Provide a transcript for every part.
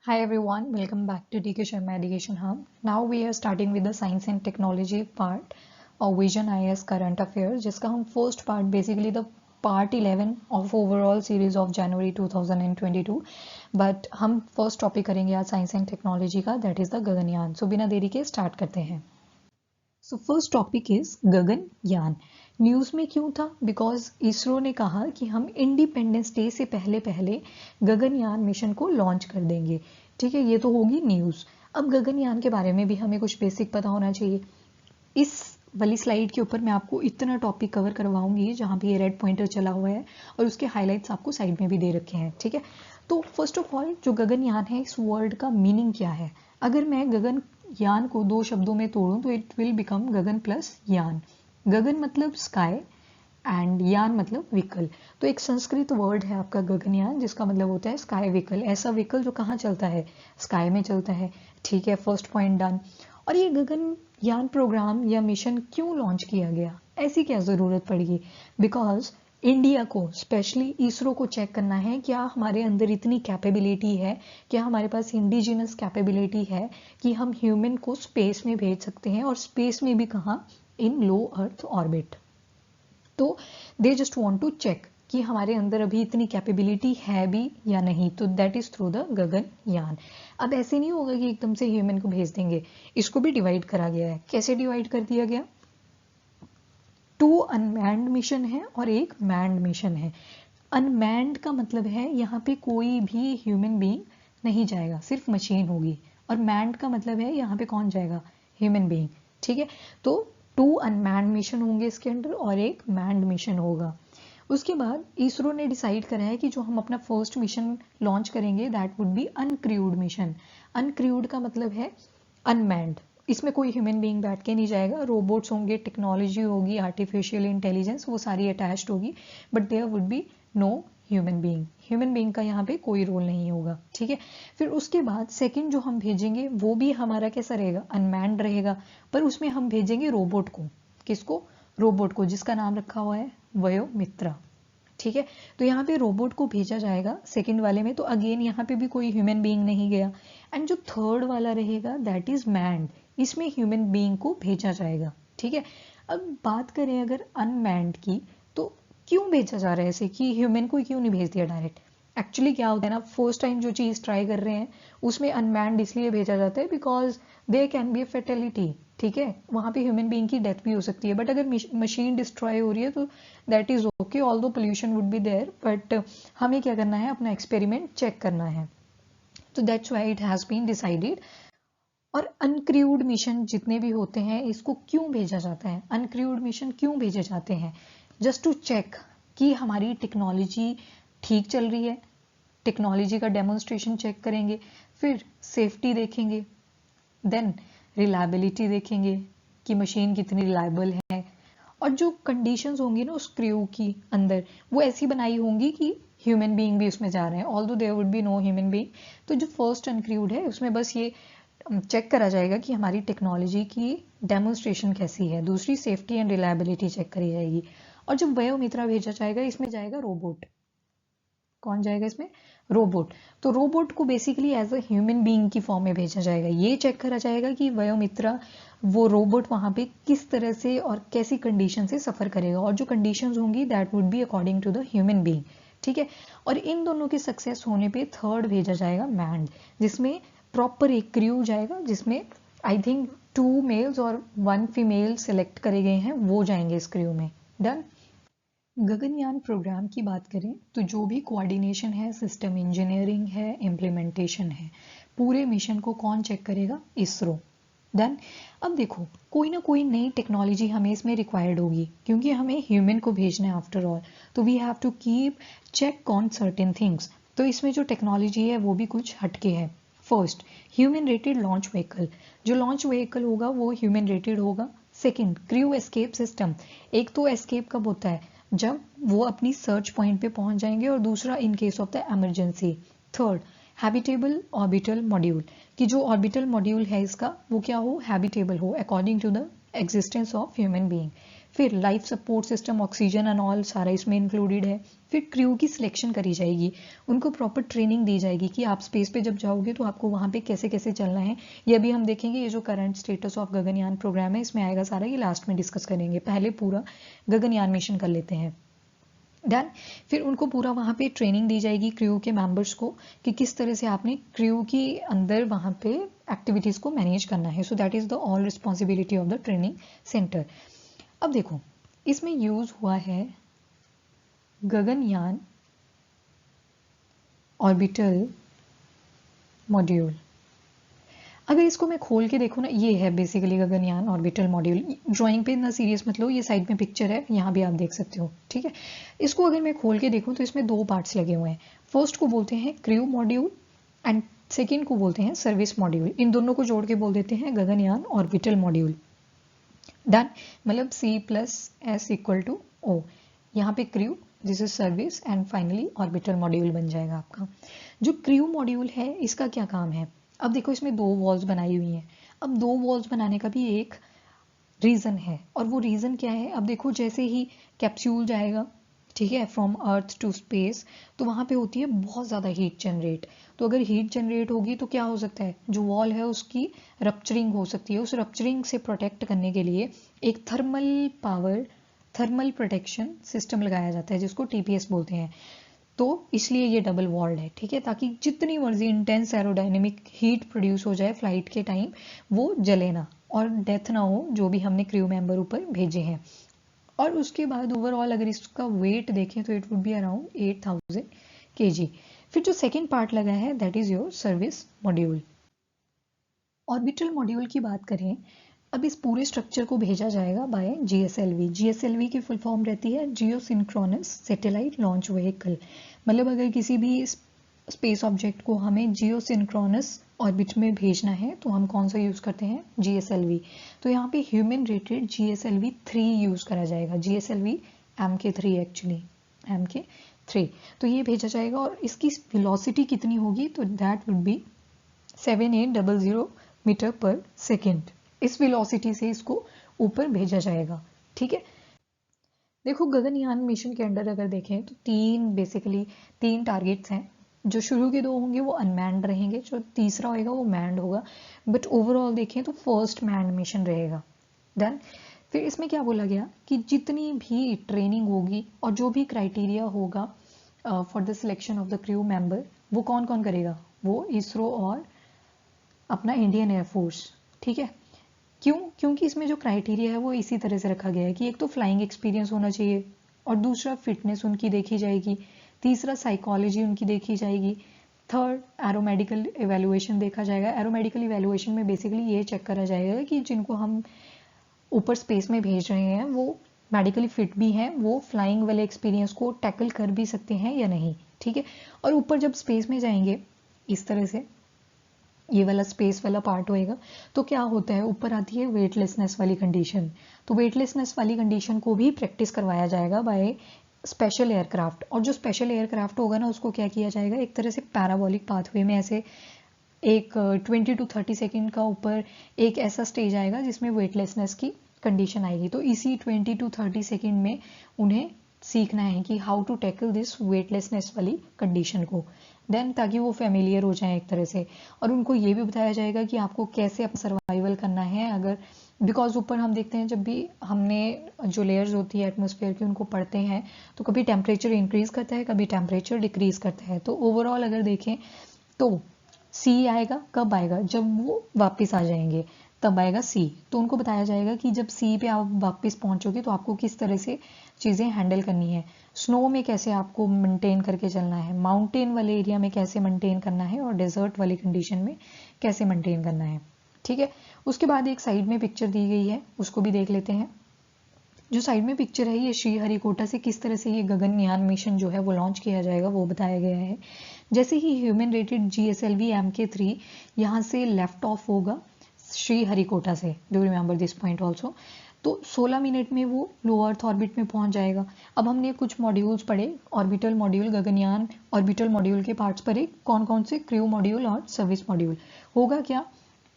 Hi everyone, welcome back to DK Sharma Education Hub. Now we are starting with the science and technology part of Vision IAS Current Affairs, जिसका हम first part basically the part 11 of overall series of January 2022. But हम first topic करेंगे आज science and technology का, that is the Gaganyaan. So बिना देरी के start करते हैं. So first topic is Gaganyaan. News में क्यों था? बिकॉज इसरो ने कहा कि हम इंडिपेंडेंस डे से पहले पहले गगनयान मिशन को लॉन्च कर देंगे. ठीक है, ये तो होगी न्यूज. अब गगनयान के बारे में भी हमें कुछ बेसिक पता होना चाहिए. इस वाली स्लाइड के ऊपर मैं आपको इतना टॉपिक कवर करवाऊंगी जहां पे ये रेड पॉइंटर चला हुआ है और उसके हाइलाइट्स आपको साइड में भी दे रखे हैं. ठीक है, तो फर्स्ट ऑफ ऑल जो गगनयान है इस वर्ड का मीनिंग क्या है? अगर मैं गगनयान को दो शब्दों में तोड़ूं तो it will become Gagan plus यान. गगन मतलब स्काई एंड यान मतलब व्हीकल. तो एक संस्कृत वर्ड है आपका गगनयान जिसका मतलब होता है स्काई व्हीकल. ऐसा व्हीकल जो कहाँ चलता है? स्काई में चलता है. ठीक है, फर्स्ट पॉइंट डन. और ये गगनयान प्रोग्राम या मिशन क्यों लॉन्च किया गया? ऐसी क्या जरूरत पड़ी? बिकॉज इंडिया को स्पेशली इसरो को चेक करना है क्या हमारे अंदर इतनी कैपेबिलिटी है, क्या हमारे पास इंडिजिनस कैपेबिलिटी है कि हम ह्यूमन को स्पेस में भेज सकते हैं, और स्पेस में भी कहाँ? In low earth orbit. तो they just want to check कि हमारे अंदर अभी इतनी कैपेबिलिटी है भी या नहीं. तो that is through the Gaganyaan. अब ऐसे नहीं होगा कि एकदम से ह्यूमन को भेज देंगे. इसको भी डिवाइड करा गया है. कैसे डिवाइड कर दिया गया? 2 अनमैन्ड मिशन है और एक मैन्ड मिशन है. अनमैन्ड का मतलब है यहाँ पे कोई भी ह्यूमन बीइंग नहीं जाएगा, सिर्फ मशीन होगी. और मैन्ड का मतलब है यहाँ पे कौन जाएगा? Human being. ठीक है, तो 2 अनमैन्ड मिशन होंगे इसके अंदर और एक मैन्ड मिशन होगा. उसके बाद इसरो ने डिसाइड करा है कि जो हम अपना फर्स्ट मिशन लॉन्च करेंगे that would B uncrewed mission. Uncrewed का मतलब है अनमैन्ड. इसमें कोई ह्यूमन बीइंग बैठ के नहीं जाएगा. रोबोट्स होंगे, टेक्नोलॉजी होगी, आर्टिफिशियल इंटेलिजेंस वो सारी अटैच्ड होगी, but there would be no human being. Human being का यहाँ पे कोई रोल नहीं होगा. ठीक है, फिर उसके बाद सेकंड जो हम भेजेंगे वो भी हमारा कैसा रहेगा? अनमैन्ड रहेगा, पर उसमें हम भेजेंगे रोबोट को. किसको? रोबोट को, जिसका नाम रखा हुआ है वयोमित्रा. ठीक है, तो यहाँ पे रोबोट को भेजा जाएगा सेकंड वाले में. तो अगेन यहाँ पे भी कोई ह्यूमन बीइंग नहीं गया. एंड जो थर्ड वाला रहेगा दैट इज मैन्ड. इसमें ह्यूमन बीइंग को भेजा जाएगा. ठीक है, अब बात करें अगर अनमैन्ड की, तो क्यों भेजा जा रहा है ऐसे कि ह्यूमन को क्यों नहीं भेज दिया डायरेक्ट? एक्चुअली क्या होता है ना, फर्स्ट टाइम जो चीज ट्राई कर रहे हैं उसमें अनमैन्ड इसलिए भेजा जाता है because there can be a fatality. ठीक है, वहां पे ह्यूमन बीइंग की डेथ भी हो सकती है, बट अगर मशीन डिस्ट्रॉय हो रही है तो that is okay, although pollution would be there, but हमें क्या करना है? अपना एक्सपेरिमेंट चेक करना है. तो that's why it has been decided. और अनक्रूड मिशन जितने भी होते हैं इसको क्यों भेजा जाता है? अनक्रूड मिशन क्यों भेजे जाते हैं? जस्ट टू चेक कि हमारी टेक्नोलॉजी ठीक चल रही है. टेक्नोलॉजी का डेमोन्स्ट्रेशन चेक करेंगे, फिर सेफ्टी देखेंगे, देन रिलायबिलिटी देखेंगे कि मशीन कितनी रिलायबल है. और जो कंडीशंस होंगी ना उस क्रू की अंदर, वो ऐसी बनाई होंगी कि ह्यूमन बीइंग भी उसमें जा रहे हैं, although there would be no human being. तो जो फर्स्ट अनक्रूड है उसमें बस ये चेक करा जाएगा कि हमारी टेक्नोलॉजी की डेमोन्स्ट्रेशन कैसी है. दूसरी सेफ्टी एंड रिलायबिलिटी चेक करी जाएगी. और जब वयोमित्रा भेजा जाएगा इसमें जाएगा रोबोट. कौन जाएगा इसमें? रोबोट. तो रोबोट को basically as a human being की फॉर्म में भेजा जाएगा. ये चेक करा जाएगा कि वयोमित्रा वो रोबोट वहां पे किस तरह से और कैसी कंडीशन से सफर करेगा, और जो कंडीशंस होंगी that would be according to the human being. ठीक है, और इन दोनों के सक्सेस होने पे थर्ड भेजा जाएगा मैन्ड, जिसमें प्रॉपर एक क्रू जाएगा, जिसमें आई थिंक 2 मेल्स और 1 फीमेल सेलेक्ट करे गए हैं, वो जाएंगे इस क्रू में. डन. गगनयान प्रोग्राम की बात करें तो जो भी कोऑर्डिनेशन है, सिस्टम इंजीनियरिंग है, इम्प्लीमेंटेशन है, पूरे मिशन को कौन चेक करेगा? इसरो. देन अब देखो, कोई ना कोई नई टेक्नोलॉजी हमें इसमें रिक्वायर्ड होगी क्योंकि हमें ह्यूमन को भेजना है आफ्टर ऑल. तो we have to keep check on certain things. तो इसमें जो टेक्नोलॉजी है वो भी कुछ हटके है. First, human rated launch vehicle. जो लॉन्च व्हीकल होगा वो ह्यूमन रेटेड होगा. Second, crew escape system. एक तो एस्केप कब होता है? जब वो अपनी सर्च पॉइंट पे पहुंच जाएंगे, और दूसरा in case of the emergency. Third, habitable orbital module. कि जो ऑर्बिटल मॉड्यूल है इसका वो क्या हो? हैबिटेबल हो according to the existence of human being. फिर life support system, oxygen and all सारा इसमें इंक्लूडेड है। फिर क्रू की सिलेक्शन करी जाएगी, उनको प्रॉपर ट्रेनिंग दी जाएगी कि आप स्पेस पे जब जाओगे तो आपको वहाँ पे कैसे कैसे चलना है। ये भी हम देखेंगे, ये जो current status of Gaganyaan programme है इसमें आएगा सारा, ये लास्ट में डिस्कस करेंगे, पहले पूरा गगनयान मिशन कर लेते हैं। डन। फिर उनको पूरा वहाँ पे ट्रेनिंग दी जाएगी क्रू के मेंबर्स को कि किस तरह से आपने क्रू के अंदर वहाँ पे एक्टिविटीज़ को मैनेज करना है। सो that is the all responsibility of the training centre. अब देखो इसमें यूज़ हुआ है गगनयान ऑर्बिटल मॉड्यूल। अगर इसको मैं खोल के देखूँ ना, ये है basically Gaganyaan orbital module. Drawing पे इतना सीरियस मत लो, ये साइड में पिक्चर है, यहाँ भी आप देख सकते हो, ठीक है। इसको अगर मैं खोल के देखूँ तो इसमें दो पार्ट्स लगे हुए हैं। फर्स्ट को बोलते हैं क्रू मॉड्यूल एंड सेकेंड को बोलते हैं सर्विस मॉड्यूल। इन दोनों को जोड़ के बोल देते हैं गगनयान ऑर्बिटल मॉड्यूल। डन। मतलब C+S=O। यहाँ पे crew, this is service and finally orbital module बन जाएगा आपका। जो क्रू मॉड्यूल है इसका क्या काम है, अब देखो इसमें दो वॉल्स बनाई हुई हैं। अब दो वॉल्स बनाने का भी एक रीज़न है, और वो रीज़न क्या है, अब देखो जैसे ही कैप्सूल जाएगा, ठीक है, फ्रॉम अर्थ टू स्पेस, तो वहाँ पे होती है बहुत ज़्यादा हीट जनरेट। तो अगर हीट जनरेट होगी तो क्या हो सकता है, जो वॉल है उसकी रप्चरिंग हो सकती है। उस रप्चरिंग से प्रोटेक्ट करने के लिए एक थर्मल प्रोटेक्शन सिस्टम लगाया जाता है जिसको TPS बोलते हैं। तो इसलिए ये डबल वॉल्ड है, ठीक है, ताकि जितनी मर्जी इंटेंस एरोडायनेमिक हीट प्रोड्यूस हो जाए फ्लाइट के टाइम, वो जले ना और डेथ ना हो जो भी हमने क्रू मेंबर ऊपर भेजे हैं। और उसके बाद ओवरऑल अगर इसका वेट देखें तो it would be around 8000 kg। फिर जो सेकेंड पार्ट लगा है that is your service module. Orbital module की बात करें, अब इस पूरे स्ट्रक्चर को भेजा जाएगा बाय GSLV। GSLV की फुल फॉर्म रहती है जियो सिंक्रोनस सैटेलाइट लॉन्च व्हीकल। मतलब अगर किसी भी स्पेस ऑब्जेक्ट को हमें जियो सिंक्रोनस ऑर्बिट में भेजना है तो हम कौन सा यूज़ करते हैं, GSLV। तो यहाँ पे ह्यूमन रेटेड GSLV-3 यूज़ करा जाएगा। GSLV MK3 actually, MK3। तो ये भेजा जाएगा और इसकी वेलोसिटी कितनी होगी, तो दैट वुड बी 7800 मीटर पर सेकेंड। इस वेलोसिटी से इसको ऊपर भेजा जाएगा, ठीक है। देखो गगनयान मिशन के अंडर अगर देखें तो तीन टारगेट्स हैं। जो शुरू के दो होंगे वो अनमैन्ड रहेंगे, जो तीसरा होगा वो मैन्ड होगा। बट ओवरऑल देखें तो फर्स्ट मैन्ड मिशन रहेगा। डन। फिर इसमें क्या बोला गया कि जितनी भी ट्रेनिंग होगी और जो भी क्राइटेरिया होगा for the selection of the crew member, वो कौन कौन करेगा, वो इसरो और अपना इंडियन एयरफोर्स, ठीक है। क्योंकि इसमें जो क्राइटेरिया है वो इसी तरह से रखा गया है कि एक तो फ्लाइंग एक्सपीरियंस होना चाहिए, और दूसरा फिटनेस उनकी देखी जाएगी, तीसरा साइकोलॉजी उनकी देखी जाएगी, थर्ड एरोमेडिकल इवेलुएशन देखा जाएगा। एरोमेडिकल इवेलुएशन में बेसिकली ये चेक करा जाएगा कि जिनको हम ऊपर स्पेस में भेज रहे हैं वो मेडिकली फिट भी हैं, वो फ्लाइंग वाले एक्सपीरियंस को टैकल कर भी सकते हैं या नहीं, ठीक है। और ऊपर जब स्पेस में जाएंगे इस तरह से ये वाला स्पेस वाला पार्ट होएगा, तो क्या होता है, ऊपर आती है वेटलेसनेस वाली कंडीशन। तो वेटलेसनेस वाली कंडीशन को भी प्रैक्टिस करवाया जाएगा बाय स्पेशल एयरक्राफ्ट। और जो स्पेशल एयरक्राफ्ट होगा ना उसको क्या किया जाएगा, एक तरह से पैराबोलिक पाथवे में ऐसे एक 20 to 30 सेकेंड का ऊपर एक ऐसा स्टेज आएगा जिसमें वेटलेसनेस की कंडीशन आएगी। तो इसी 20 to 30 सेकेंड में उन्हें सीखना है कि how to tackle this weightlessness वाली कंडीशन को, देन ताकि वो फेमिलियर हो जाए एक तरह से। और उनको ये भी बताया जाएगा कि आपको कैसे अपना सर्वाइवल करना है, अगर बिकॉज ऊपर हम देखते हैं जब भी हमने जो लेयर्स होती है एटमॉस्फेयर की उनको पढ़ते हैं तो कभी टेम्परेचर इंक्रीज करता है, कभी टेम्परेचर डिक्रीज करता है। तो ओवरऑल अगर देखें तो सी आएगा, कब आएगा, जब वो वापस आ जाएंगे तब आएगा सी। तो उनको बताया जाएगा कि जब सी पे आप वापस पहुंचोगे तो आपको किस तरह से चीज़ें हैंडल करनी है, स्नो में कैसे आपको मेंटेन करके चलना है, माउंटेन वाले एरिया में कैसे मेंटेन करना है, और डेजर्ट वाली कंडीशन में कैसे मेंटेन करना है, ठीक है। उसके बाद एक साइड में पिक्चर दी गई है, उसको भी देख लेते हैं। जो साइड में पिक्चर है ये श्रीहरिकोटा से किस तरह से ये गगनयान मिशन जो है वो लॉन्च किया जाएगा वो बताया गया है। जैसे ही ह्यूमन रेटेड GSLV MK3 यहाँ से लेफ्ट ऑफ होगा श्रीहरिकोटा से, do remember this point also, तो 16 मिनट में वो लो अर्थ ऑर्बिट में पहुंच जाएगा। अब हमने कुछ मॉड्यूल्स पढ़े, orbital module, Gaganyaan orbital module के पार्ट्स पढ़े, कौन कौन से, क्रू मॉड्यूल और सर्विस मॉड्यूल। होगा क्या,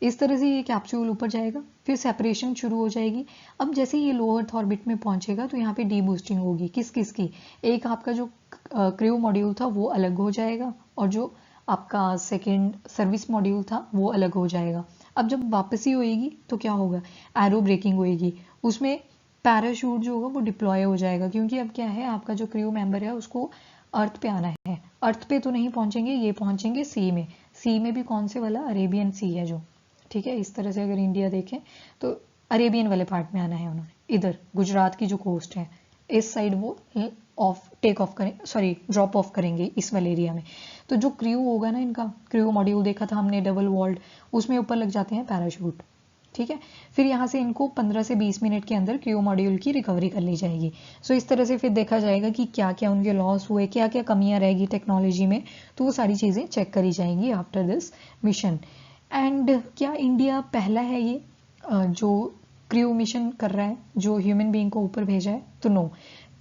इस तरह से ये कैप्सूल ऊपर जाएगा, फिर सेपरेशन शुरू हो जाएगी। अब जैसे ये लो अर्थ ऑर्बिट में पहुंचेगा तो यहाँ पे डी बूस्टिंग होगी। किस किस की? एक आपका जो क्रू मॉड्यूल था वो अलग हो जाएगा और जो आपका सेकेंड सर्विस मॉड्यूल था वो अलग हो जाएगा। अब जब वापसी होएगी तो क्या होगा? एरो ब्रेकिंग होएगी, उसमें पैराशूट जो होगा वो डिप्लॉय हो जाएगा, क्योंकि अब क्या है, आपका जो क्रू मेंबर है उसको अर्थ पे आना है। अर्थ पे तो नहीं पहुंचेंगे, ये पहुंचेंगे सी में। सी में भी कौन से वाला? अरेबियन सी है जो, ठीक है। इस तरह से अगर इंडिया देखें तो अरेबियन वाले पार्ट में आना है उन्होंने, इधर गुजरात की जो कोस्ट है इस साइड वो टेक ऑफ करें, सॉरी ड्रॉप ऑफ करेंगे इस वाले एरिया में। तो जो क्रू होगा ना, इनका क्रू मॉड्यूल देखा था हमने डबल वॉल्ड, उसमें ऊपर लग जाते हैं पैराशूट, ठीक है। फिर यहाँ से इनको 15 से 20 मिनट के अंदर क्रू मॉड्यूल की रिकवरी कर ली जाएगी। सो इस तरह से फिर देखा जाएगा कि क्या क्या उनके लॉस हुए, क्या क्या कमियां रहेगी टेक्नोलॉजी में, तो वो सारी चीज़ें चेक करी जाएंगी आफ्टर दिस मिशन। एंड क्या इंडिया पहला है ये जो क्रू मिशन कर रहा है, जो ह्यूमन बीइंग को ऊपर भेजा है? तो नो,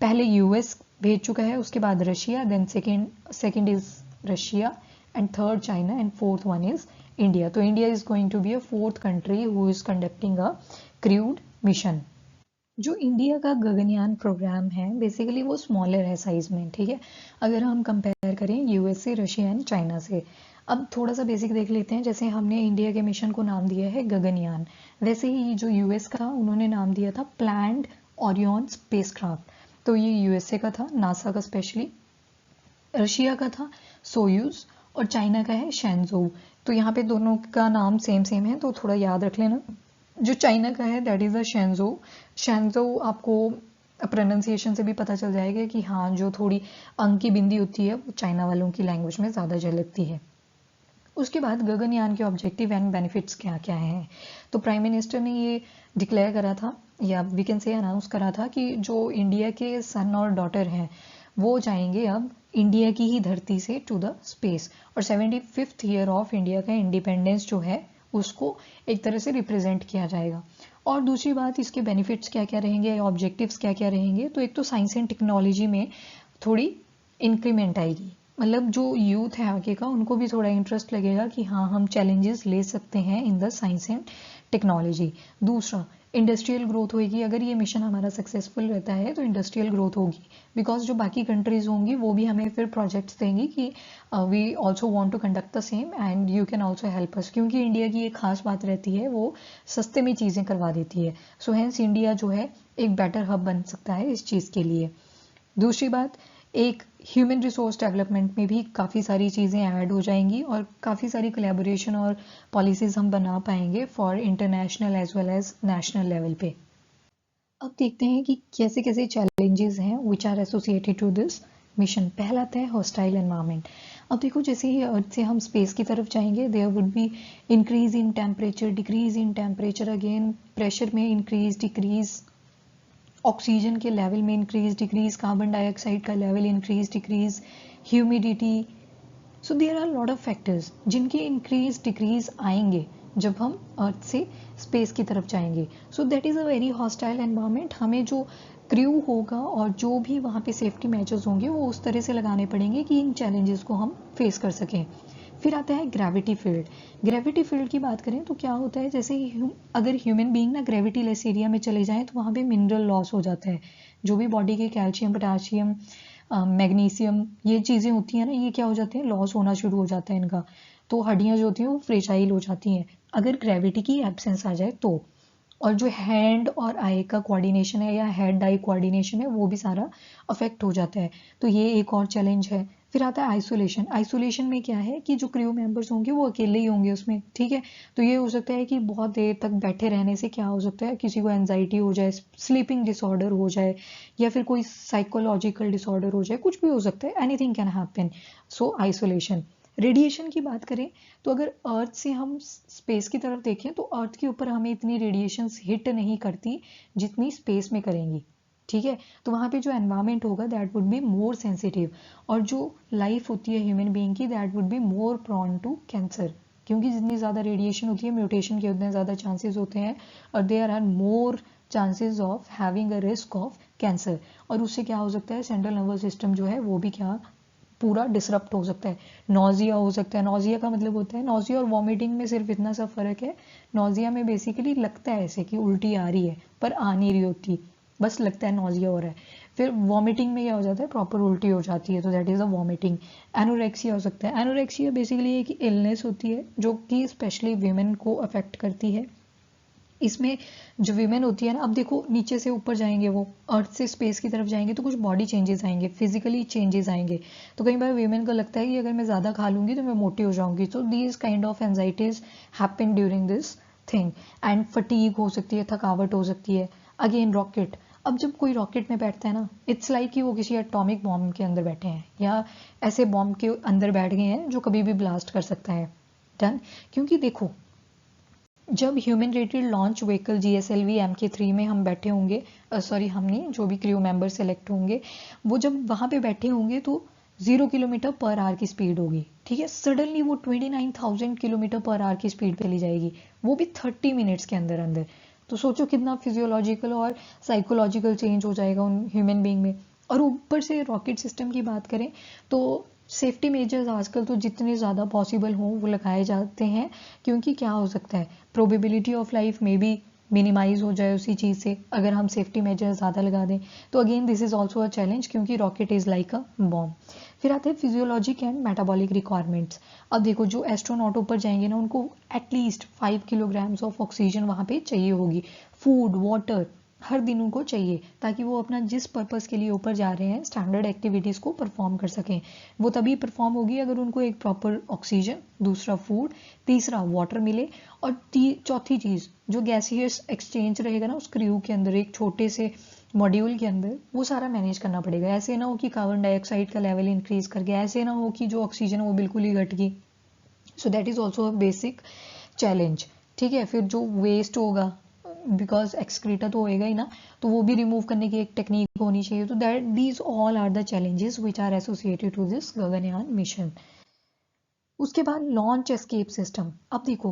पहले यूएस भेज चुका है, उसके बाद Russia, then second is Russia and third China and fourth one is India. तो India is going to be a fourth country who is conducting a crewed mission. जो इंडिया का गगनयान प्रोग्राम है बेसिकली वो स्मॉलर है size में, ठीक है, अगर हम कंपेयर करें यूएस से, रशिया एंड चाइना से। अब थोड़ा सा बेसिक देख लेते हैं। जैसे हमने इंडिया के मिशन को नाम दिया है गगनयान, वैसे ही जो यूएस का था उन्होंने नाम दिया था प्लैन्ड ओरियन स्पेसक्राफ्ट। तो ये यूएसए का था, नासा का स्पेशली। रशिया का था सोयूज और चाइना का है शेंजोउ। तो यहाँ पे दोनों का नाम सेम सेम है तो थोड़ा याद रख लेना। जो चाइना का है दैट इज अ शेंजोउ। शेंजोउ आपको प्रोनाउंसिएशन से भी पता चल जाएगा कि हाँ, जो थोड़ी अंक की बिंदी होती है वो चाइना वालों की लैंग्वेज में ज़्यादा झलकती है। उसके बाद गगनयान के ऑब्जेक्टिव एंड बेनिफिट्स क्या क्या हैं? तो प्राइम मिनिस्टर ने ये डिक्लेयर करा था, या वी कैन से अनाउंस करा था, कि जो इंडिया के सन और डॉटर हैं वो जाएंगे अब इंडिया की ही धरती से टू द स्पेस, और 75th ईयर ऑफ इंडिया का इंडिपेंडेंस जो है उसको एक तरह से रिप्रेजेंट किया जाएगा। और दूसरी बात, इसके बेनिफिट्स क्या क्या रहेंगे, ऑब्जेक्टिव्स क्या क्या रहेंगे? तो एक तो साइंस एंड टेक्नोलॉजी में थोड़ी इंक्रीमेंट आएगी, मतलब जो यूथ है आगे का उनको भी थोड़ा इंटरेस्ट लगेगा कि हाँ, हम चैलेंजेस ले सकते हैं in the science and technology. दूसरा, इंडस्ट्रियल ग्रोथ होगी। अगर ये मिशन हमारा सक्सेसफुल रहता है तो इंडस्ट्रियल ग्रोथ होगी, बिकॉज जो बाकी कंट्रीज होंगी वो भी हमें फिर प्रोजेक्ट्स देंगी कि we also want to conduct the same and you can also help us, क्योंकि इंडिया की एक खास बात रहती है वो सस्ते में चीज़ें करवा देती है। सो हेंस इंडिया जो है एक बेटर हब बन सकता है इस चीज़ के लिए। दूसरी बात, एक ह्यूमन रिसोर्स डेवलपमेंट में भी काफ़ी सारी चीज़ें ऐड हो जाएंगी और काफ़ी सारी कोलैबोरेशन और पॉलिसीज़ हम बना पाएंगे for international as well as national level पे। अब देखते हैं कि कैसे कैसे चैलेंजेस हैं which are associated to this mission. पहला आता है हॉस्टाइल एनवायरनमेंट। अब देखो, जैसे ही अर्थ से हम स्पेस की तरफ जाएंगे there would be increase in temperature, decrease in temperature, again pressure में इंक्रीज डिक्रीज, ऑक्सीजन के लेवल में इंक्रीज डिक्रीज, कार्बन डाइऑक्साइड का level increase decrease, humidity. So there are lot of factors जिनके इंक्रीज डिक्रीज आएंगे जब हम earth से space की तरफ जाएंगे। So that is a very hostile environment. हमें जो क्रू होगा और जो भी वहाँ पे सेफ्टी मेजर्स होंगे वो उस तरह से लगाने पड़ेंगे कि इन चैलेंजेस को हम फेस कर सकें। फिर आता है ग्रेविटी फील्ड। ग्रेविटी फील्ड की बात करें तो क्या होता है, जैसे अगर ह्यूमन बीइंग ना ग्रेविटी लेस एरिया में चले जाएं तो वहाँ पे मिनरल लॉस हो जाता है। जो भी बॉडी के कैल्शियम, पोटाशियम, मैग्नीशियम, ये चीज़ें होती हैं ना, ये क्या हो जाते हैं, लॉस होना शुरू हो जाता है इनका। तो हड्डियाँ जो होती हैं वो फ्रेजाइल हो जाती हैं अगर ग्रेविटी की एब्सेंस आ जाए तो। और जो हैंड और आई का कोऑर्डिनेशन है या हेड आई कोऑर्डिनेशन है वो भी सारा अफेक्ट हो जाता है। तो ये एक और चैलेंज है। फिर आता है आइसोलेशन। आइसोलेशन में क्या है कि जो क्रू मेंबर्स होंगे वो अकेले ही होंगे उसमें, ठीक है। तो ये हो सकता है कि बहुत देर तक बैठे रहने से क्या हो सकता है, किसी को एंजाइटी हो जाए, स्लीपिंग डिसऑर्डर हो जाए, या फिर कोई साइकोलॉजिकल डिसऑर्डर हो जाए, कुछ भी हो सकता है, anything can happen. So isolation. Radiation की बात करें तो अगर अर्थ से हम स्पेस की तरफ देखें तो अर्थ के ऊपर हमें इतनी रेडिएशंस हिट नहीं करती जितनी स्पेस में करेंगी, ठीक है। तो वहाँ पे जो एनवायरनमेंट होगा that would be more sensitive, और जो लाइफ होती है ह्यूमन बीइंग की that would be more prone to cancer, क्योंकि जितनी ज़्यादा रेडिएशन होती है म्यूटेशन के उतने ज़्यादा चांसेस होते हैं और there are more chances of having a risk of cancer. और उससे क्या हो सकता है, सेंट्रल नर्वस सिस्टम जो है वो भी क्या पूरा डिसरप्ट हो सकता है। नोजिया हो सकता है। नोजिया का मतलब होता है, नोजिया और वॉमिटिंग में सिर्फ इतना सा फर्क है, नोजिया में बेसिकली लगता है ऐसे कि उल्टी आ रही है पर आ नहीं रही होती, बस लगता है नोजिया हो रहा है। फिर वॉमिटिंग में क्या हो जाता है, प्रॉपर उल्टी हो जाती है, तो that is a vomiting. Anorexia हो सकता है। एनोरेक्सिया बेसिकली एक इलनेस होती है जो कि स्पेशली वीमेन को अफेक्ट करती है। इसमें जो वीमेन होती है ना, अब देखो नीचे से ऊपर जाएंगे, वो अर्थ से स्पेस की तरफ जाएंगे तो कुछ बॉडी चेंजेस आएंगे, फिजिकली चेंजेस आएंगे। तो कई बार वीमेन को लगता है कि अगर मैं ज़्यादा खा लूंगी तो मैं मोटी हो जाऊंगी। तो these kind of anxieties happen during this thing. And fatigue हो सकती है, थकावट हो सकती है। अगेन रॉकेट, अब जब कोई रॉकेट में बैठता है ना, इट्स लाइक कि वो किसी एटॉमिक बॉम्ब के अंदर बैठे हैं या ऐसे बॉम्ब के अंदर बैठ गए हैं जो कभी भी ब्लास्ट कर सकता है। डन। क्योंकि देखो, जब human rated launch vehicle GSLV Mk3 में हम बैठे होंगे, सॉरी हम नहीं, जो भी क्रू मेंबर सेलेक्ट होंगे, वो जब वहां पे बैठे होंगे तो 0 किलोमीटर पर आवर की स्पीड होगी। ठीक है, सडनली वो 29,000 किलोमीटर पर आवर की स्पीड पे चली जाएगी, वो भी 30 मिनट्स के अंदर अंदर। तो सोचो कितना फिजियोलॉजिकल और साइकोलॉजिकल चेंज हो जाएगा उन ह्यूमन बीइंग में। और ऊपर से रॉकेट सिस्टम की बात करें तो सेफ्टी मेजर्स आजकल तो जितने ज़्यादा पॉसिबल हों वो लगाए जाते हैं, क्योंकि क्या हो सकता है, प्रोबेबिलिटी ऑफ लाइफ में भी मिनिमाइज हो जाए उसी चीज़ से अगर हम सेफ्टी मेजर्स ज़्यादा लगा दें। तो again this is also a challenge, क्योंकि rocket is like a bomb. फिर आते हैं फिजियोलॉजिक एंड मेटाबॉलिक रिक्वायरमेंट्स। अब देखो, जो एस्ट्रोनॉट ऊपर जाएंगे ना, उनको एटलीस्ट 5 किलोग्राम्स ऑफ ऑक्सीजन वहाँ पे चाहिए होगी। फूड, वाटर हर दिन उनको चाहिए, ताकि वो अपना जिस पर्पस के लिए ऊपर जा रहे हैं स्टैंडर्ड एक्टिविटीज़ को परफॉर्म कर सकें। वो तभी परफॉर्म होगी अगर उनको एक प्रॉपर ऑक्सीजन, दूसरा फूड, तीसरा वाटर मिले, और चौथी चीज़ जो गैसियस एक्सचेंज रहेगा ना उस क्रू के अंदर, एक छोटे से मॉड्यूल के अंदर, वो सारा मैनेज करना पड़ेगा। ऐसे ना हो कि कार्बन डाइऑक्साइड का लेवल इंक्रीज कर गया, ऐसे ना हो कि जो ऑक्सीजन है वो बिल्कुल ही घट गई। सो that is also a basic challenge. ठीक है, फिर जो वेस्ट होगा, बिकॉज एक्सक्रीटा तो होएगा ही ना, तो वो भी रिमूव करने की एक टेक्निक होनी चाहिए। तो that these all are the challenges which are associated to this Gaganyaan mission. उसके बाद लॉन्च एस्केप सिस्टम। अब देखो,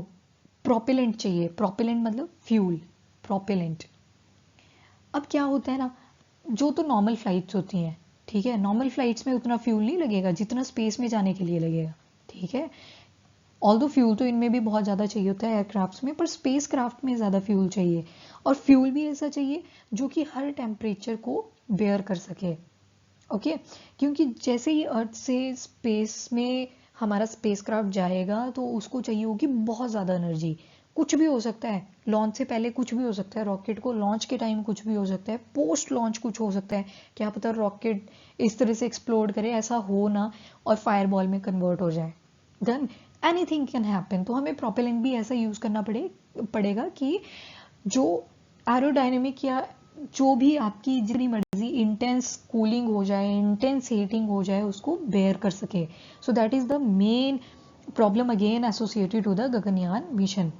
प्रोपेलेंट चाहिए, प्रोपेलेंट मतलब फ्यूल, प्रोपेलेंट। अब क्या होता है ना, जो तो नॉर्मल फ्लाइट्स होती हैं, ठीक है, नॉर्मल फ्लाइट्स में उतना फ्यूल नहीं लगेगा जितना स्पेस में जाने के लिए लगेगा। ठीक है, ऑल्दो फ्यूल तो इनमें भी बहुत ज़्यादा चाहिए होता है एयरक्राफ्ट्स में, पर स्पेस क्राफ्ट में ज़्यादा फ्यूल चाहिए। और फ्यूल भी ऐसा चाहिए जो कि हर टेम्परेचर को बेयर कर सके। ओके, क्योंकि जैसे ही अर्थ से स्पेस में हमारा स्पेसक्राफ्ट जाएगा तो उसको चाहिए होगी बहुत ज़्यादा एनर्जी। कुछ भी हो सकता है, लॉन्च से पहले कुछ भी हो सकता है, रॉकेट को लॉन्च के टाइम कुछ भी हो सकता है, पोस्ट लॉन्च कुछ हो सकता है, क्या पता रॉकेट इस तरह से एक्सप्लोड करे, ऐसा हो ना और फायरबॉल में कन्वर्ट हो जाए। Than anything can happen. तो हमें प्रोपेलेंट भी ऐसा यूज करना पड़ेगा कि जो एरोडायनेमिक या जो भी आपकी जितनी मर्जी इंटेंस कूलिंग हो जाए, इंटेंस हीटिंग हो जाए, उसको बेयर कर सके। So that is the main problem again associated to the Gaganyaan mission.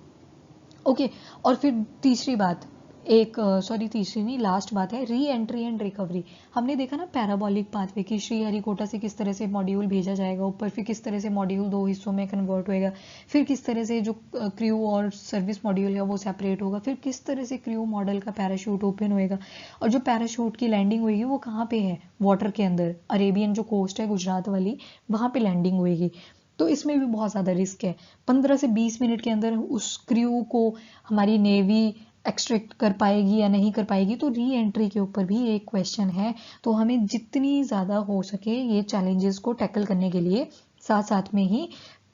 Okay, और फिर तीसरी बात, एक सॉरी तीसरी नहीं, लास्ट बात है री एंट्री एंड रिकवरी। हमने देखा ना पैराबोलिक पाथवे की, श्रीहरिकोटा से किस तरह से मॉड्यूल भेजा जाएगा ऊपर, फिर किस तरह से मॉड्यूल 2 हिस्सों में कन्वर्ट होएगा, फिर किस तरह से जो क्रू और सर्विस मॉड्यूल है वो सेपरेट होगा, फिर किस तरह से क्रू मॉडल का पैराशूट ओपन होएगा, और जो पैराशूट की लैंडिंग होगी वो कहाँ पे है, वाटर के अंदर, अरेबियन जो कोस्ट है गुजरात वाली, वहां पे लैंडिंग होएगी। तो इसमें भी बहुत ज़्यादा रिस्क है। 15 से 20 मिनट के अंदर उस क्रू को हमारी नेवी एक्सट्रैक्ट कर पाएगी या नहीं कर पाएगी, तो री एंट्री के ऊपर भी एक क्वेश्चन है। तो हमें जितनी ज़्यादा हो सके ये चैलेंजेस को टैकल करने के लिए साथ साथ में ही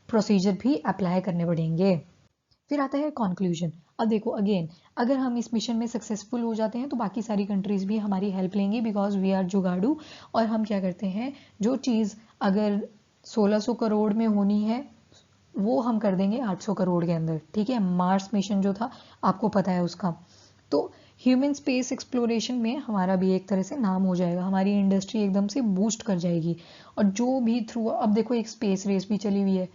प्रोसीजर भी अप्लाई करने पड़ेंगे। फिर आता है कंक्लूजन। अब देखो अगेन, अगर हम इस मिशन में सक्सेसफुल हो जाते हैं तो बाकी सारी कंट्रीज भी हमारी हेल्प लेंगी, बिकॉज वी आर जुगाड़ू। और हम क्या करते हैं, जो चीज़ अगर 1600 करोड़ में होनी है वो हम कर देंगे 800 करोड़ के अंदर। ठीक है, मार्स मिशन जो था आपको पता है उसका। तो ह्यूमन स्पेस एक्सप्लोरेशन में हमारा भी एक तरह से नाम हो जाएगा, हमारी इंडस्ट्री एकदम से बूस्ट कर जाएगी। और जो भी थ्रू, अब देखो एक स्पेस रेस भी चली हुई है,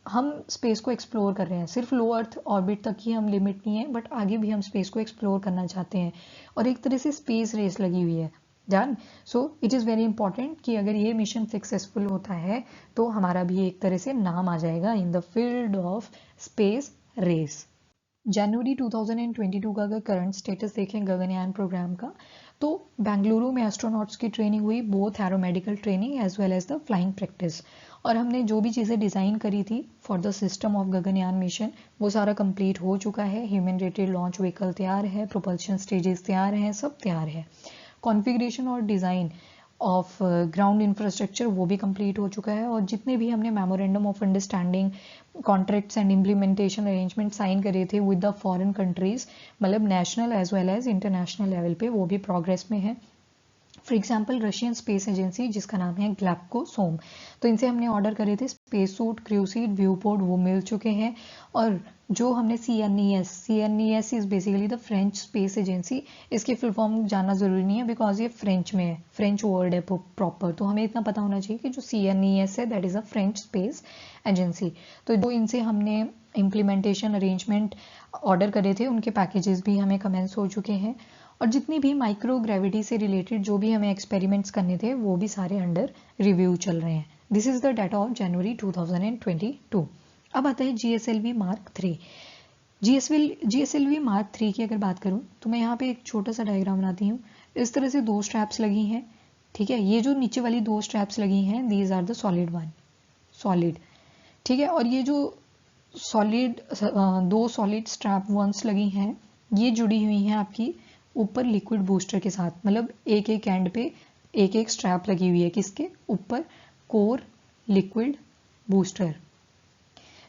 हम स्पेस को एक्सप्लोर कर रहे हैं, सिर्फ लो अर्थ ऑर्बिट तक ही हम लिमिट नहीं है, बट आगे भी हम स्पेस को एक्सप्लोर करना चाहते हैं, और एक तरह से स्पेस रेस लगी हुई है। Done. So it is very important कि अगर ये मिशन सक्सेसफुल होता है तो हमारा भी एक तरह से नाम आ जाएगा in the field of space race. जनवरी 2022 का अगर करंट स्टेटस देखें गगनयान प्रोग्राम का, तो बेंगलुरु में एस्ट्रोनॉट्स की ट्रेनिंग हुई, both aeromedical training as well as the flying practice. और हमने जो भी चीज़ें डिज़ाइन करी थी for the system of Gaganyaan mission वो सारा कंप्लीट हो चुका है। ह्यूमन रेटेड लॉन्च व्हीकल तैयार है, प्रोपल्शन स्टेजेस तैयार हैं, सब तैयार है। कॉन्फ़िगरेशन और डिज़ाइन ऑफ ग्राउंड इंफ्रास्ट्रक्चर वो भी कंप्लीट हो चुका है। और जितने भी हमने memorandum of understanding, contracts and implementation arrangement sign करे थे विद द फॉरेन कंट्रीज, मतलब national as well as international level पे, वो भी प्रोग्रेस में है। For example Russian space agency जिसका नाम है ग्लैप्कोसोम, तो इनसे हमने ऑर्डर करे थे space suit, crew seat, view port, वो मिल चुके हैं। और जो हमने CNES is basically the French space agency, इसकी फुल फॉर्म जानना जरूरी नहीं है बिकॉज ये फ्रेंच में है, फ्रेंच वर्ड है प्रॉपर, तो हमें इतना पता होना चाहिए कि जो CNES है that is a French space agency. तो जो इनसे हमने इम्प्लीमेंटेशन अरेंजमेंट ऑर्डर करे थे उनके पैकेजेस भी हमें कमेंस हो चुके हैं। और जितनी भी माइक्रो ग्रेविटी से रिलेटेड जो भी हमें एक्सपेरिमेंट्स करने थे वो भी सारे अंडर रिव्यू चल रहे हैं। This is the data of January 2022। अब आता है GSLV Mark 3। GSLV Mark 3 की अगर बात करूं तो मैं यहाँ पे एक छोटा सा डायग्राम बनाती हूँ। इस तरह से 2 स्ट्रैप्स लगी हैं, ठीक है। ये जो नीचे वाली 2 स्ट्रैप्स लगी हैं दीज आर द सॉलिड, ठीक है। और ये जो सॉलिड 2 सॉलिड स्ट्रैप वंस लगी हैं ये जुड़ी हुई हैं आपकी ऊपर लिक्विड बूस्टर के साथ, मतलब एक एक एंड पे एक एक स्ट्रैप लगी हुई है किसके ऊपर, कोर लिक्विड बूस्टर।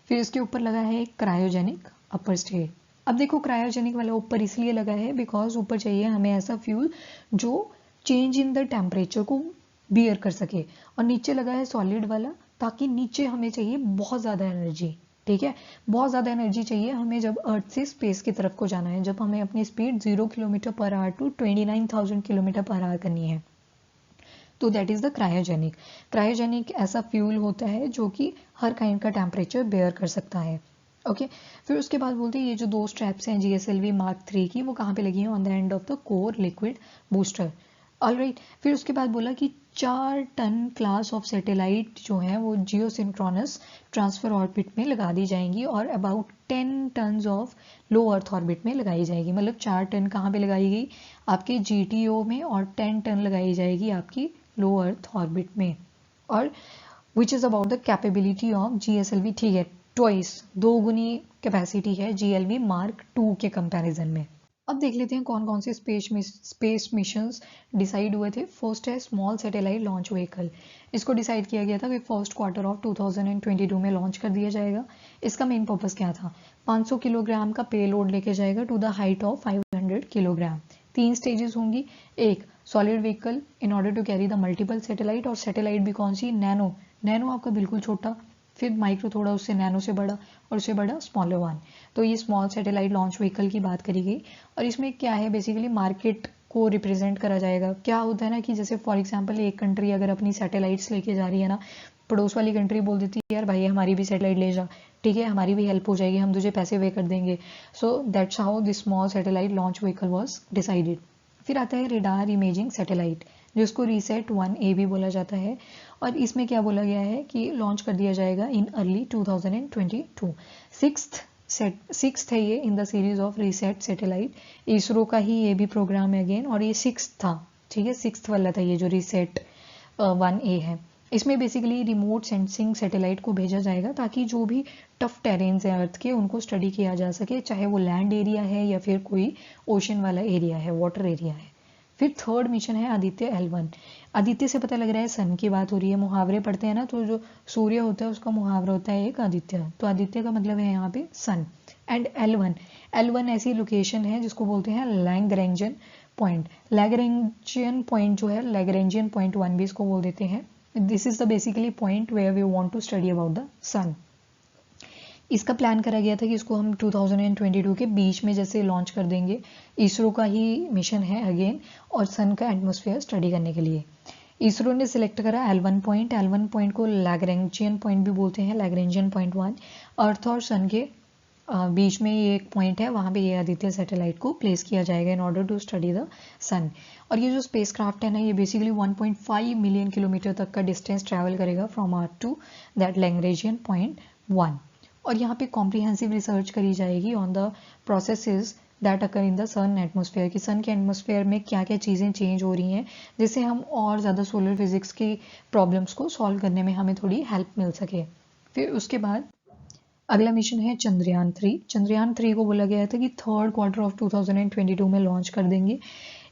फिर इसके ऊपर लगा है एक क्रायोजेनिक अपर स्टेज। अब देखो क्रायोजेनिक वाला ऊपर इसलिए लगा है बिकॉज ऊपर चाहिए हमें ऐसा फ्यूल जो चेंज इन द टेम्परेचर को बियर कर सके। और नीचे लगा है सॉलिड वाला ताकि नीचे हमें चाहिए बहुत ज़्यादा एनर्जी, ठीक है। बहुत ज़्यादा एनर्जी चाहिए हमें जब अर्थ से स्पेस की तरफ को जाना है, जब हमें अपनी स्पीड 0 km/h टू 29,000 km/h करनी है, तो दैट इज़ द क्रायोजेनिक ऐसा फ्यूल होता है जो कि हर काइंड का टेम्परेचर बेयर कर सकता है। ओके फिर उसके बाद बोलते हैं ये जो 2 स्ट्रैप्स हैं GSLV Mark 3 की वो कहाँ पे लगी हैं, on the end of the core liquid booster. Alright, फिर उसके बाद बोला कि 4 टन क्लास ऑफ सैटेलाइट जो है वो जियोसिंक्रोनस ट्रांसफर ऑर्बिट में लगा दी जाएंगी और about 10 ton of low earth orbit में लगाई जाएगी। मतलब 4 टन कहाँ पे लगाई गई, आपके GTO में, और 10 टन लगाई जाएगी आपकी लो अर्थ ऑर्बिट में। और which is about the capability of GSLV, ठीक है, ट्वाइस 2 गुनी कैपेसिटी है GLV Mark 2 के कंपैरिजन में। अब देख लेते हैं कौन कौन से स्पेस मिशंस डिसाइड हुए थे। फर्स्ट है स्मॉल सैटेलाइट लॉन्च व्हीकल। इसको डिसाइड किया गया था कि फर्स्ट क्वार्टर ऑफ 2022 में लॉन्च कर दिया जाएगा। इसका मेन पर्पस क्या था, 500 किलोग्राम का पेलोड लेके जाएगा to the height of 500 kilogram. 3 stages होंगी, एक solid vehicle in order to carry the multiple satellite, और सैटेलाइट भी कौन सी, नैनो आपका बिल्कुल छोटा, फिर माइक्रो थोड़ा उससे नैनो से बड़ा, और उससे बड़ा स्मॉलर वन। तो ये स्मॉल सैटेलाइट लॉन्च व्हीकल की बात करी गई। और इसमें क्या है, बेसिकली मार्केट को रिप्रेजेंट करा जाएगा। क्या होता है ना कि जैसे फॉर एग्जांपल एक कंट्री अगर अपनी सैटेलाइट्स लेके जा रही है ना, पड़ोस वाली कंट्री बोल देती है यार भाई हमारी भी सैटेलाइट ले जा, ठीक है, हमारी भी हेल्प हो जाएगी, हम तुझे पैसे पे कर देंगे। So that's how this small satellite launch vehicle was decided. फिर आता है रेडार इमेजिंग सैटेलाइट जिसको रिसेट 1A भी बोला जाता है। और इसमें क्या बोला गया है कि लॉन्च कर दिया जाएगा इन अर्ली 2022। सिक्स्थ है ये in the series of reset satellite. ISRO का ही ये भी प्रोग्राम है अगेन, और ये 6th था, ठीक है, 6th वाला था ये जो रिसेट 1A है। इसमें बेसिकली रिमोट सेंसिंग सैटेलाइट को भेजा जाएगा ताकि जो भी टफ टेरेन्स है अर्थ के उनको स्टडी किया जा सके, चाहे वो लैंड एरिया है या फिर कोई ओशन वाला एरिया है, वाटर एरिया है। फिर थर्ड मिशन है आदित्य L1। आदित्य से पता लग रहा है सन की बात हो रही है, मुहावरे पढ़ते हैं ना, तो जो सूर्य होता है उसका मुहावरा होता है एक आदित्य, तो आदित्य का मतलब है यहाँ पे सन। एंड L1 ऐसी लोकेशन है जिसको बोलते हैं लैग्रेंजियन पॉइंट। लैग्रेंजियन पॉइंट जो है, लैग्रेंजियन पॉइंट 1 भी इसको बोल देते हैं। This is the basically point where we want to study about the sun. इसका प्लान करा गया था कि इसको हम 2022 के बीच में जैसे लॉन्च कर देंगे। इसरो का ही मिशन है अगेन, और सन का एटमॉस्फेयर स्टडी करने के लिए इसरो ने सिलेक्ट करा L1 पॉइंट को लैग्रेंजियन पॉइंट भी बोलते हैं, लैग्रेंजियन पॉइंट 1। अर्थ और सन के बीच में ये एक पॉइंट है, वहाँ पे ये आदित्य सैटेलाइट को प्लेस किया जाएगा in order to study the sun. और ये जो स्पेसक्राफ्ट है ना, ये बेसिकली 1.5 मिलियन किलोमीटर तक का डिस्टेंस ट्रैवल करेगा from earth to that Lagrangian point 1। और यहाँ पे कॉम्प्रिहेंसिव रिसर्च करी जाएगी on the processes that occur in the sun atmosphere, कि सन के एटमोसफेयर में क्या क्या चीज़ें चेंज हो रही हैं जिससे हम और ज़्यादा सोलर फिजिक्स की प्रॉब्लम्स को सॉल्व करने में हमें थोड़ी हेल्प मिल सके। फिर उसके बाद अगला मिशन है चंद्रयान 3। चंद्रयान 3 को बोला गया था कि थर्ड क्वार्टर ऑफ 2022 में लॉन्च कर देंगे।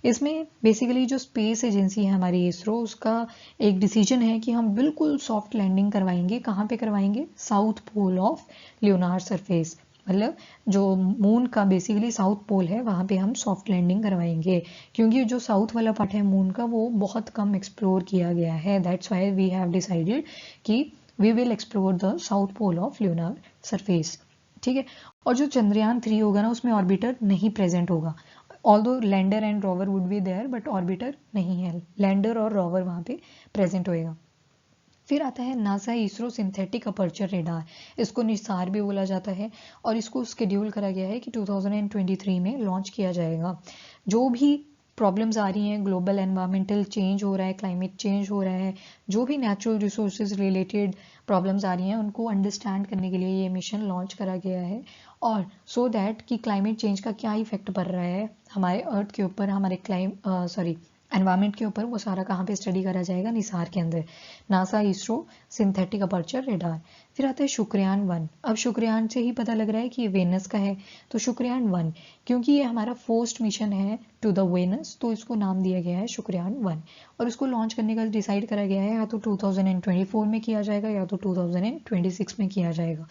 इसमें बेसिकली जो स्पेस एजेंसी है हमारी इसरो, उसका एक डिसीजन है कि हम बिल्कुल सॉफ्ट लैंडिंग करवाएंगे। कहाँ पे करवाएंगे? South pole of lunar surface, मतलब जो मून का बेसिकली साउथ पोल है वहाँ पे हम सॉफ्ट लैंडिंग करवाएंगे, क्योंकि जो साउथ वाला पार्ट है मून का वो बहुत कम एक्सप्लोर किया गया है। That's why we have decided कि we will explore the south pole of lunar surface. ठीक है। और जो चंद्रयान 3 होगा ना, उसमें ऑर्बिटर नहीं प्रेजेंट होगा। Although lander and rover would be there, but orbiter नहीं है। लैंडर और रोवर वहाँ पे प्रेजेंट होएगा। फिर आता है NASA ISRO synthetic aperture radar, इसको निसार भी बोला जाता है, और इसको शेड्यूल करा गया है कि 2023 में लॉन्च किया जाएगा। जो भी प्रॉब्लम्स आ रही हैं, ग्लोबल एनवायरमेंटल चेंज हो रहा है, क्लाइमेट चेंज हो रहा है, जो भी नेचुरल रिसोर्सेज रिलेटेड प्रॉब्लम्स आ रही हैं उनको अंडरस्टैंड करने के लिए ये मिशन लॉन्च करा गया है। और सो दैट कि क्लाइमेट चेंज का क्या इफेक्ट पड़ रहा है हमारे अर्थ के ऊपर, हमारे एनवायरमेंट के ऊपर, वो सारा कहाँ पे स्टडी करा जाएगा? निसार के अंदर, NASA ISRO synthetic aperture radar. फिर आता है शुक्रयान 1। अब शुक्रयान से ही पता लग रहा है कि ये वेनस का है, तो शुक्रयान 1, क्योंकि ये हमारा फर्स्ट मिशन है टू द वेनस, तो इसको नाम दिया गया है शुक्रयान 1। और इसको लॉन्च करने का डिसाइड करा गया है या तो 2024 में किया जाएगा या तो 2026 में किया जाएगा।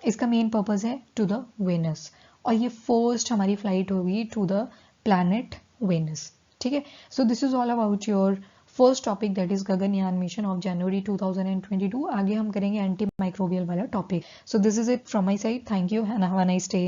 इसका मेन पर्पज है टू द वेनस, और ये फर्स्ट हमारी फ्लाइट होगी टू द प्लैनेट वेनस। ठीक है। So this is all about your first topic, that is Gaganyaan mission of January 2022। आगे हम करेंगे एंटी माइक्रोबियल वाला टॉपिक। So this is it from my side. Thank you and have a nice day.